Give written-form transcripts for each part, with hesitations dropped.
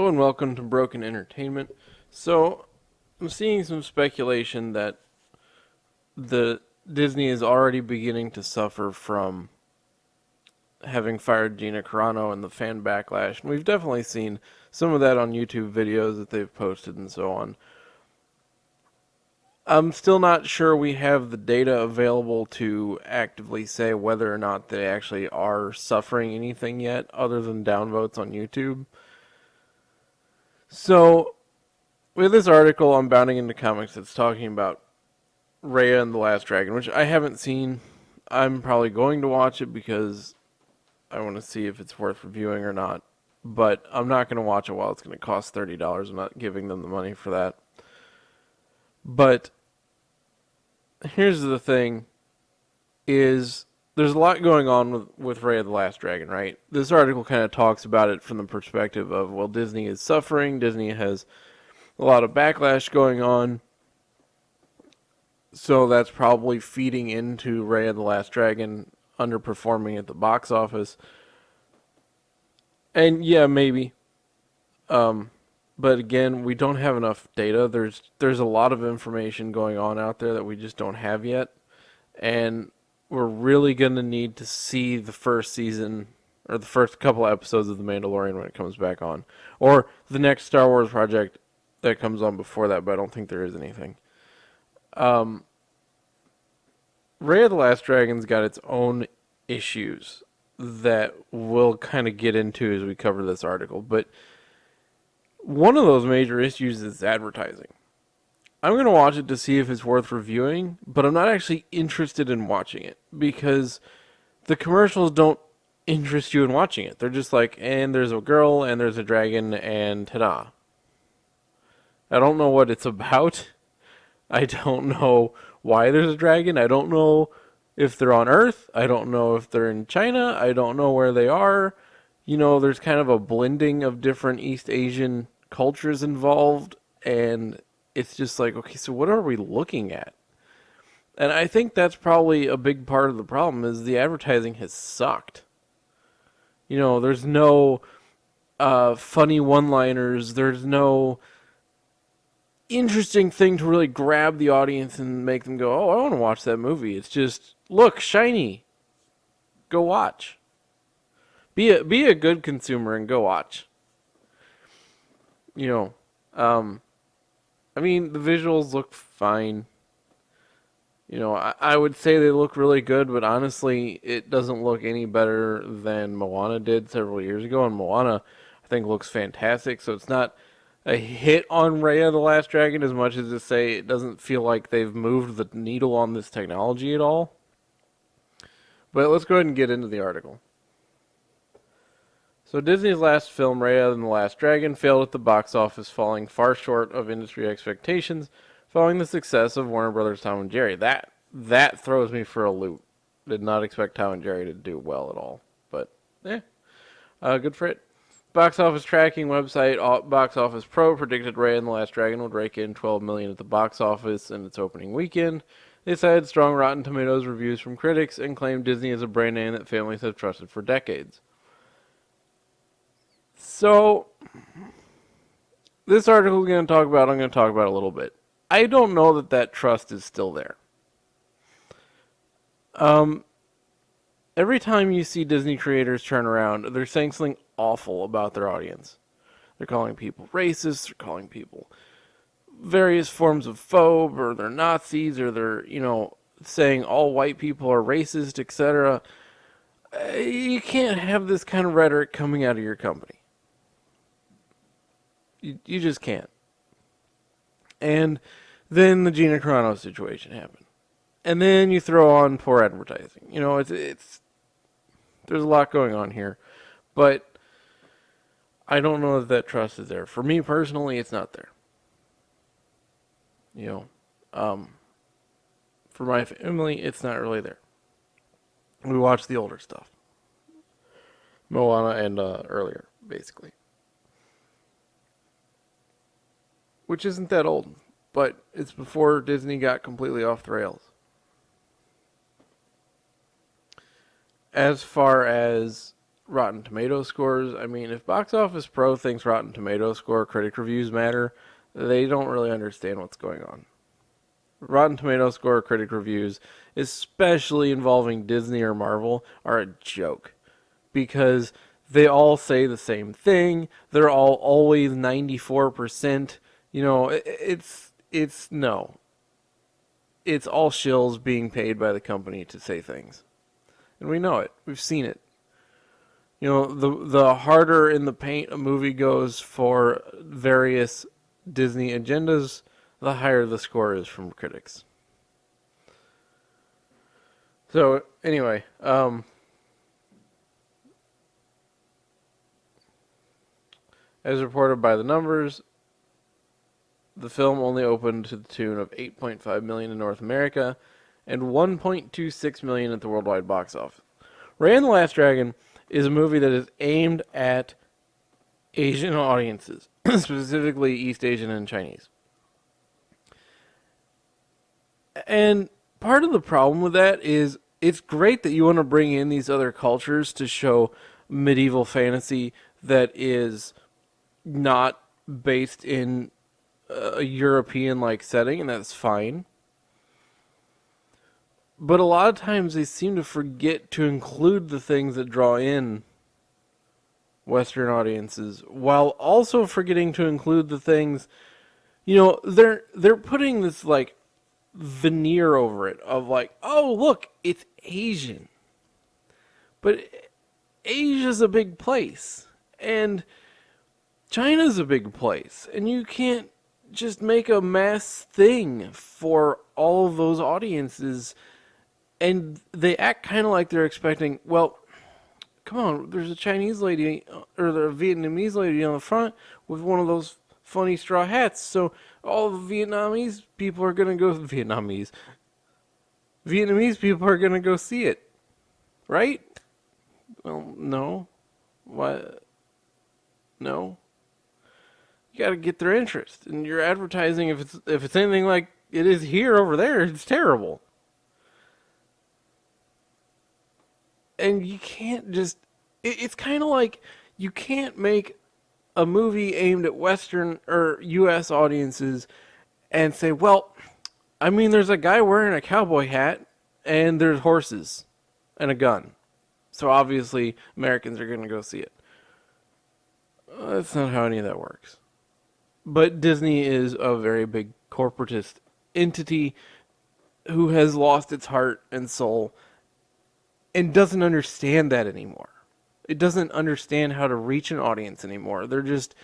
Hello and welcome to Broken Entertainment. So, I'm seeing some speculation that the Disney is already beginning to suffer from having fired Gina Carano and the fan backlash. And we've definitely seen some of that on YouTube videos that they've posted and so on. I'm still not sure we have the data available to actively say whether or not they actually are suffering anything yet other than downvotes on YouTube. So, with this article on Bounding into Comics, it's talking about Raya and the Last Dragon, which I haven't seen. I'm probably going to watch it because I want to see if it's worth reviewing or not. But I'm not going to watch it while it's going to cost $30. I'm not giving them the money for that. But here's the thing, is there's a lot going on with Raya the Last Dragon, right? This article kind of talks about it from the perspective of, well, Disney is suffering. Disney has a lot of backlash going on. So that's probably feeding into Raya the Last Dragon underperforming at the box office. And yeah, maybe. But again, we don't have enough data. There's a lot of information going on out there that we just don't have yet. And we're really going to need to see the first season or the first couple episodes of The Mandalorian when it comes back on. Or the next Star Wars project that comes on before that, but I don't think there is anything. Raya the Last Dragon's got its own issues that we'll kind of get into as we cover this article. But one of those major issues is advertising. I'm going to watch it to see if it's worth reviewing, but I'm not actually interested in watching it because the commercials don't interest you in watching it. They're just like, and there's a girl, and there's a dragon, and ta-da. I don't know what it's about. I don't know why there's a dragon. I don't know if they're on Earth. I don't know if they're in China. I don't know where they are. You know, there's kind of a blending of different East Asian cultures involved, and it's just like, okay, so what are we looking at? And I think that's probably a big part of the problem is the advertising has sucked. You know, there's no funny one-liners. There's no interesting thing to really grab the audience and make them go, oh, I want to watch that movie. It's just, look, shiny. Go watch. Be a good consumer and go watch. You know, I mean, the visuals look fine. You know, I would say they look really good, but honestly, it doesn't look any better than Moana did several years ago. And Moana, I think, looks fantastic. So it's not a hit on Raya the Last Dragon as much as to say it doesn't feel like they've moved the needle on this technology at all. But let's go ahead and get into the article. So Disney's last film, Raya and the Last Dragon, failed at the box office, falling far short of industry expectations following the success of Warner Brothers' Tom and Jerry. That throws me for a loop. Did not expect Tom and Jerry to do well at all. But, good for it. Box office tracking website Box Office Pro predicted Raya and the Last Dragon would rake in $12 million at the box office in its opening weekend. They cited strong Rotten Tomatoes reviews from critics and claimed Disney is a brand name that families have trusted for decades. So, this article I'm going to talk about a little bit. I don't know that trust is still there. Every time you see Disney creators turn around, they're saying something awful about their audience. They're calling people racist, they're calling people various forms of phobe, or they're Nazis, or they're, saying all white people are racist, etc. You can't have this kind of rhetoric coming out of your company. You just can't. And then the Gina Carano situation happened. And then you throw on poor advertising. You know, it's there's a lot going on here. But I don't know that trust is there. For me personally, it's not there. For my family, it's not really there. We watch the older stuff. Moana and earlier, basically. Which isn't that old, but it's before Disney got completely off the rails. As far as Rotten Tomato scores. I mean, if Box Office Pro thinks Rotten Tomato score critic reviews matter, they don't really understand what's going on. Rotten Tomato score critic reviews, especially involving Disney or Marvel, are a joke because they all say the same thing. They're all always 94%. You know, it's no. It's all shills being paid by the company to say things. And we know it. We've seen it. You know, the harder in the paint a movie goes for various Disney agendas, the higher the score is from critics. So anyway, as reported by the numbers, the film only opened to the tune of 8.5 million in North America and 1.26 million at the worldwide box office. Raya and the Last Dragon is a movie that is aimed at Asian audiences, specifically East Asian and Chinese. And part of the problem with that is it's great that you want to bring in these other cultures to show medieval fantasy that is not based in a European like setting, and that's fine. But a lot of times they seem to forget to include the things that draw in Western audiences, while also forgetting to include the things, you know, they're putting this like veneer over it of like, oh look, it's Asian. But Asia's a big place. And China's a big place. And you can't just make a mass thing for all of those audiences. And they act kind of like they're expecting, well, come on, there's a Chinese lady or the Vietnamese lady on the front with one of those funny straw hats. So all the Vietnamese people are going to go Vietnamese people are going to go see it. Right? Well, no. What? No. You got to get their interest. And your advertising, if it's anything like it is here over there, it's terrible. And you can't just it's kind of like you can't make a movie aimed at Western or US audiences and say, "Well, I mean there's a guy wearing a cowboy hat and there's horses and a gun. So obviously Americans are going to go see it." That's not how any of that works. But Disney is a very big corporatist entity who has lost its heart and soul and doesn't understand that anymore. It doesn't understand how to reach an audience anymore. They're just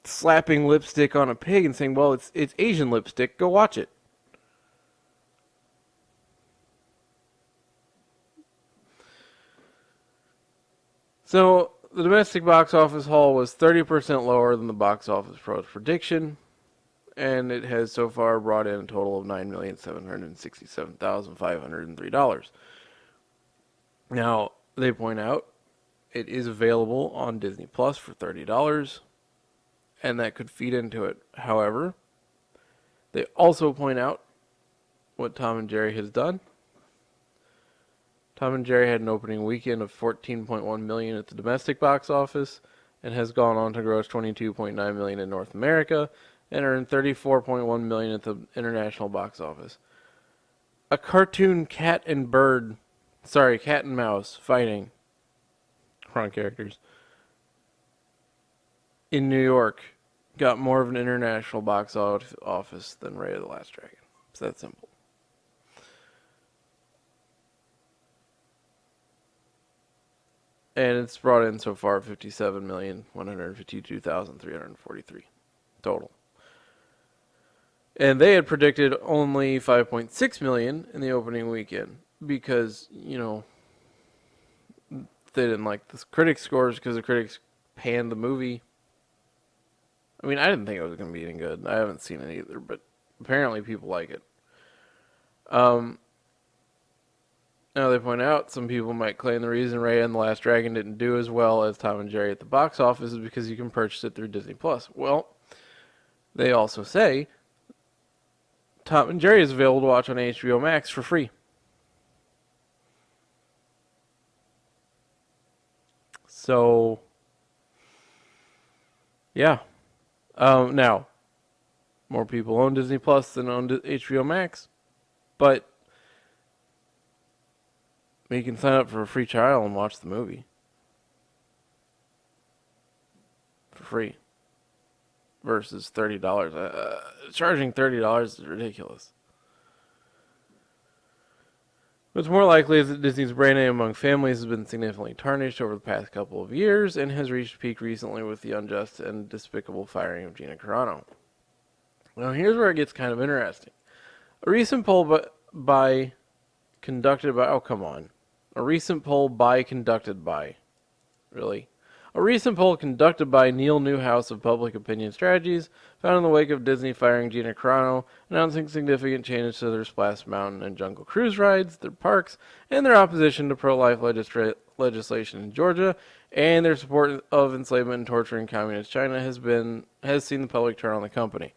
slapping lipstick on a pig and saying, "Well, it's Asian lipstick. Go watch it." So the domestic box office haul was 30% lower than the box office pro's prediction, and it has so far brought in a total of $9,767,503. Now, they point out it is available on Disney Plus for $30, and that could feed into it. However, they also point out what Tom and Jerry has done. Tom and Jerry had an opening weekend of 14.1 million at the domestic box office and has gone on to gross 22.9 million in North America and earned 34.1 million at the international box office. A cartoon cat and mouse fighting front characters in New York got more of an international box office than Raya the Last Dragon. It's that simple. And it's brought in so far 57,152,343 total. And they had predicted only 5.6 million in the opening weekend because, you know, they didn't like the critic scores because the critics panned the movie. I mean, I didn't think it was going to be any good. I haven't seen it either, but apparently people like it. Now they point out some people might claim the reason Raya and the Last Dragon didn't do as well as Tom and Jerry at the box office is because you can purchase it through Disney Plus. Well, they also say Tom and Jerry is available to watch on HBO Max for free. So, yeah. Now, more people own Disney Plus than own HBO Max, but you can sign up for a free trial and watch the movie for free versus $30. Charging $30 is ridiculous. What's more likely is that Disney's brand name among families has been significantly tarnished over the past couple of years and has reached a peak recently with the unjust and despicable firing of Gina Carano. Now, here's where it gets kind of interesting. A recent poll by conducted by, oh, come on. A recent poll by conducted by, really? A recent poll conducted by Neil Newhouse of Public Opinion Strategies found in the wake of Disney firing Gina Carano, announcing significant changes to their Splash Mountain and Jungle Cruise rides, their parks, and their opposition to pro-life legislation in Georgia, and their support of enslavement and torture in communist China has seen the public turn on the company.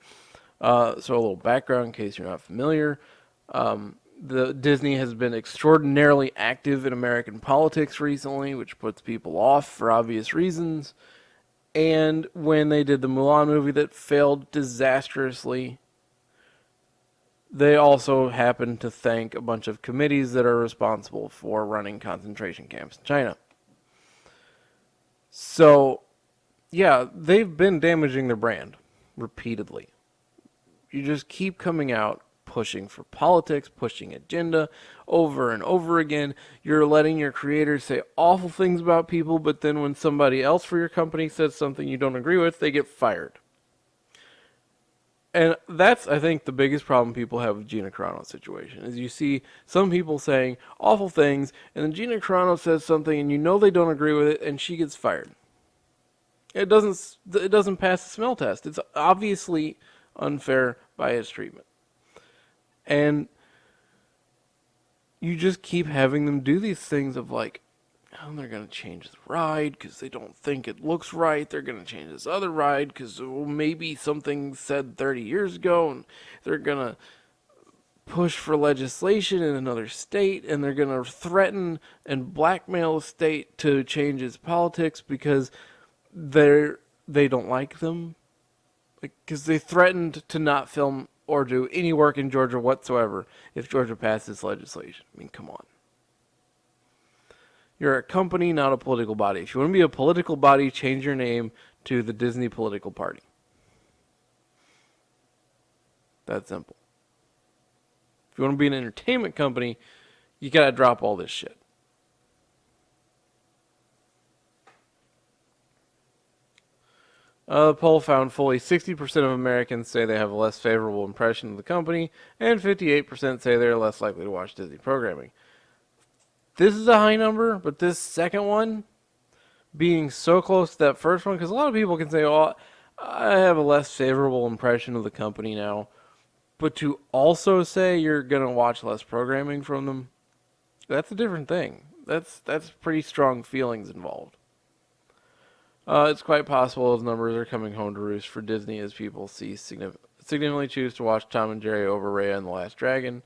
So a little background in case you're not familiar. The Disney has been extraordinarily active in American politics recently, which puts people off for obvious reasons. And when they did the Mulan movie that failed disastrously, they also happened to thank a bunch of committees that are responsible for running concentration camps in China. So, yeah, they've been damaging their brand repeatedly. You just keep coming out pushing for politics, pushing agenda over and over again. You're letting your creators say awful things about people, but then when somebody else for your company says something you don't agree with, they get fired. And that's, I think, the biggest problem people have with Gina Carano's situation, is you see some people saying awful things, and then Gina Carano says something, and you know they don't agree with it, and she gets fired. It doesn't pass the smell test. It's obviously unfair bias treatment. And you just keep having them do these things of like, oh, they're going to change the ride because they don't think it looks right. They're going to change this other ride because maybe something said 30 years ago, and they're going to push for legislation in another state, and they're going to threaten and blackmail a state to change its politics because they don't like them. Because they threatened to not film or do any work in Georgia whatsoever if Georgia passes legislation. I mean, come on. You're a company, not a political body. If you want to be a political body, change your name to the Disney Political Party. That simple. If you want to be an entertainment company, you gotta drop all this shit. The poll found fully 60% of Americans say they have a less favorable impression of the company, and 58% say they're less likely to watch Disney programming. This is a high number, but this second one, being so close to that first one, because a lot of people can say, oh, I have a less favorable impression of the company now, but to also say you're going to watch less programming from them, that's a different thing. That's pretty strong feelings involved. It's quite possible those numbers are coming home to roost for Disney as people significantly choose to watch Tom and Jerry over Raya and the Last Dragon.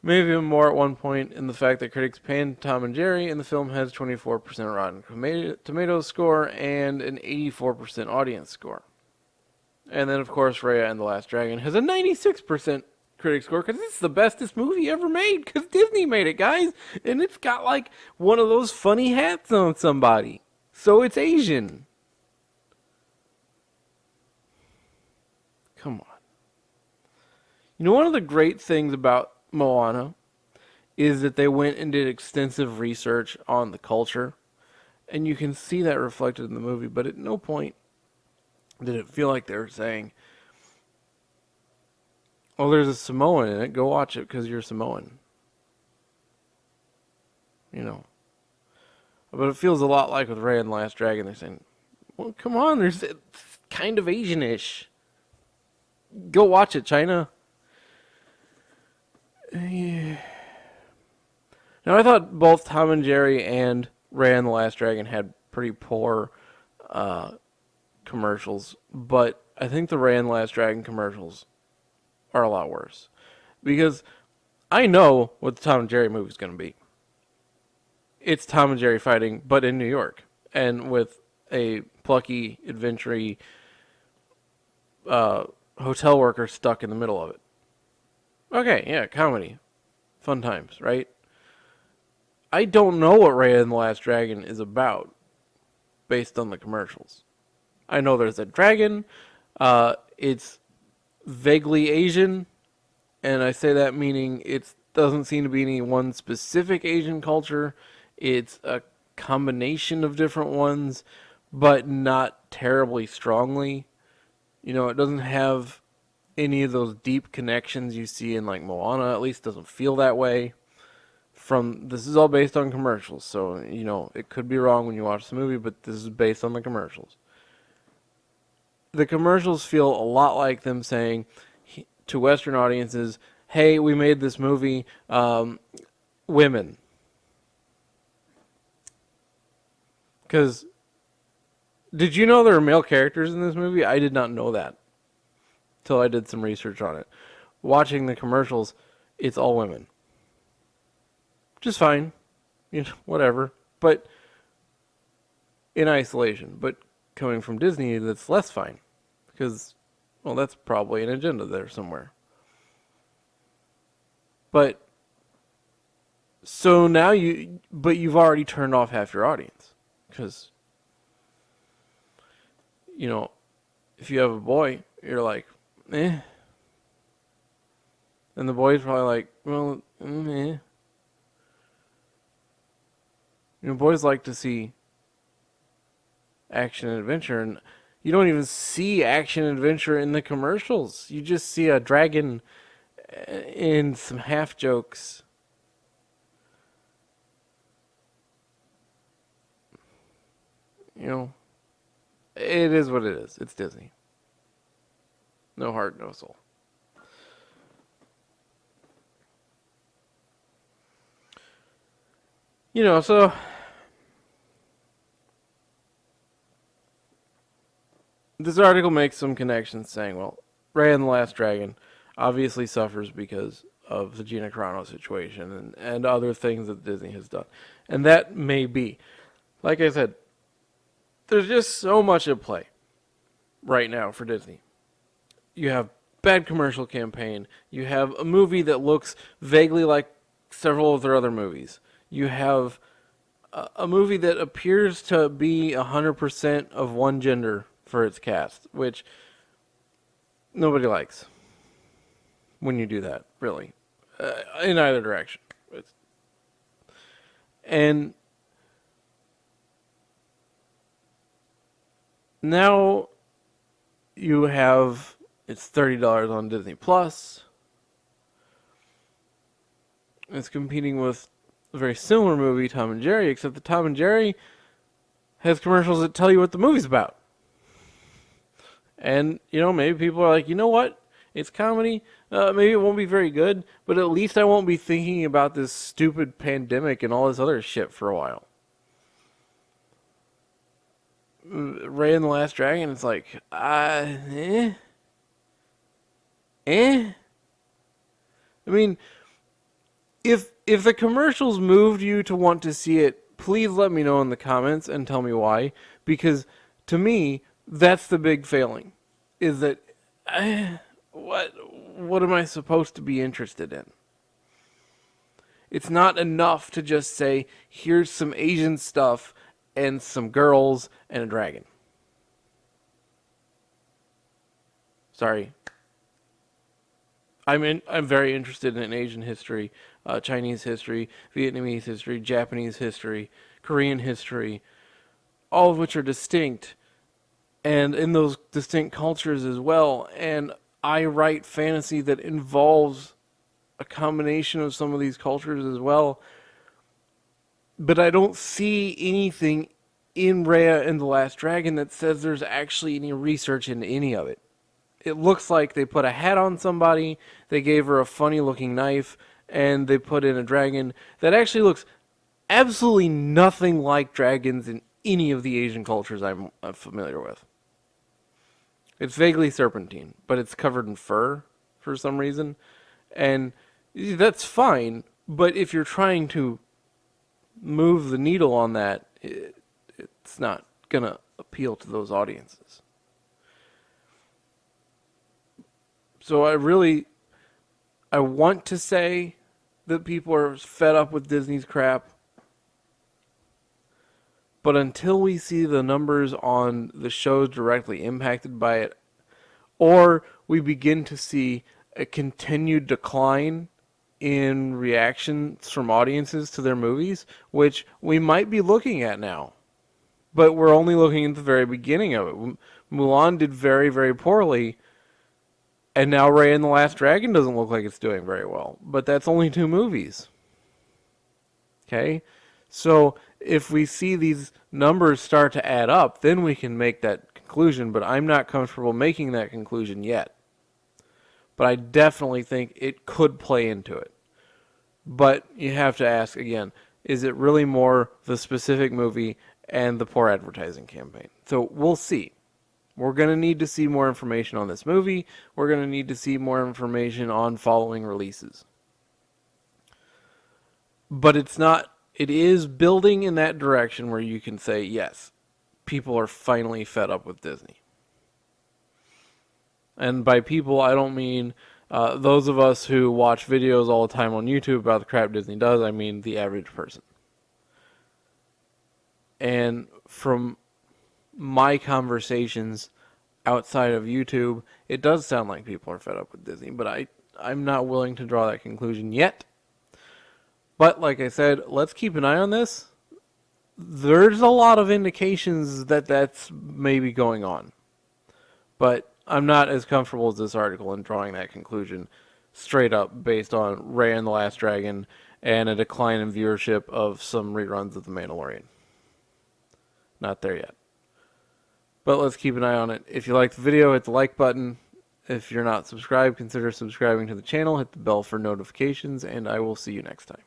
Maybe even more at one point in the fact that critics panned Tom and Jerry, and the film has 24% Rotten Tomatoes score and an 84% audience score. And then, of course, Raya and the Last Dragon has a 96% critic score because it's the bestest movie ever made because Disney made it, guys. And it's got like one of those funny hats on somebody. So it's Asian. Come on. You know, one of the great things about Moana is that they went and did extensive research on the culture. And you can see that reflected in the movie, but at no point did it feel like they were saying, oh, there's a Samoan in it, go watch it because you're Samoan. You know. But it feels a lot like with Raya and the Last Dragon. They're saying, well, come on, there's kind of Asian-ish. Go watch it, China. Yeah. Now, I thought both Tom and Jerry and Raya and the Last Dragon had pretty poor commercials, but I think the Raya and the Last Dragon commercials are a lot worse. Because I know what the Tom and Jerry movie is going to be. it's Tom and Jerry fighting, but in New York, and with a plucky, adventure uh, hotel worker stuck in the middle of it. Okay, yeah, comedy, fun times, right? I don't know what Raya and the Last Dragon is about based on the commercials. I know there's a dragon. It's vaguely Asian, and I say that meaning it doesn't seem to be any one specific Asian culture. It's a combination of different ones, but not terribly strongly. You know, it doesn't have any of those deep connections you see in like Moana. At least doesn't feel that way. From this is all based on commercials, so you know it could be wrong when you watch the movie, but this is based on the commercials. The commercials feel a lot like them saying to Western audiences, "Hey, we made this movie, women," because did you know there are male characters in this movie? I did not know that till I did some research on it. Watching the commercials, it's all women. Just fine, you know, whatever. But in isolation, but coming from Disney, that's less fine because, well, that's probably an agenda there somewhere. But so now but you've already turned off half your audience because you know if you have a boy, you're like, eh, and the boy's probably like, well, eh. You know, boys like to see action and adventure, and you don't even see action and adventure in the commercials. You just see a dragon and some half jokes. You know, it is what it is. It's Disney. No heart, no soul. You know, so this article makes some connections saying, well, Raya and the Last Dragon obviously suffers because of the Gina Carano situation and other things that Disney has done. And that may be. Like I said, there's just so much at play right now for Disney. You have bad commercial campaign. You have a movie that looks vaguely like several of their other movies. You have a movie that appears to be 100% of one gender for its cast, which nobody likes when you do that, really, in either direction. And now you have it's $30 on Disney Plus. It's competing with a very similar movie, Tom and Jerry, except the Tom and Jerry has commercials that tell you what the movie's about. And, you know, maybe people are like, you know what? It's comedy. Maybe it won't be very good, but at least I won't be thinking about this stupid pandemic and all this other shit for a while. Ray and the Last Dragon, it's like, eh. I mean, if the commercials moved you to want to see it, please let me know in the comments and tell me why. Because to me, that's the big failing, is that what am I supposed to be interested in? It's not enough to just say, here's some Asian stuff and some girls and a dragon. Sorry. I'm very interested in Asian history, Chinese history, Vietnamese history, Japanese history, Korean history, all of which are distinct, and in those distinct cultures as well. And I write fantasy that involves a combination of some of these cultures as well. But I don't see anything in Raya and the Last Dragon that says there's actually any research into any of it. It looks like they put a hat on somebody, they gave her a funny looking knife, and they put in a dragon that actually looks absolutely nothing like dragons in any of the Asian cultures I'm familiar with. It's vaguely serpentine, but it's covered in fur for some reason. And that's fine, but if you're trying to move the needle on that, it's not going to appeal to those audiences. So I want to say that people are fed up with Disney's crap, but until we see the numbers on the shows directly impacted by it, or we begin to see a continued decline in reactions from audiences to their movies, which we might be looking at now, but we're only looking at the very beginning of it. Mulan did very, very poorly, and now Raya and the Last Dragon doesn't look like it's doing very well. But that's only 2 movies. Okay? So if we see these numbers start to add up, then we can make that conclusion, but I'm not comfortable making that conclusion yet. But I definitely think it could play into it. But you have to ask again, is it really more the specific movie and the poor advertising campaign? So we'll see. We're going to need to see more information on this movie. We're going to need to see more information on following releases. But it is building in that direction where you can say, yes, people are finally fed up with Disney. And by people, I don't mean those of us who watch videos all the time on YouTube about the crap Disney does. I mean the average person. And from my conversations outside of YouTube, it does sound like people are fed up with Disney, but I'm not willing to draw that conclusion yet. But like I said, let's keep an eye on this. There's a lot of indications that that's maybe going on. But I'm not as comfortable as this article in drawing that conclusion straight up based on Raya and the Last Dragon and a decline in viewership of some reruns of The Mandalorian. Not there yet. But let's keep an eye on it. If you like the video, hit the like button. If you're not subscribed, consider subscribing to the channel. Hit the bell for notifications, and I will see you next time.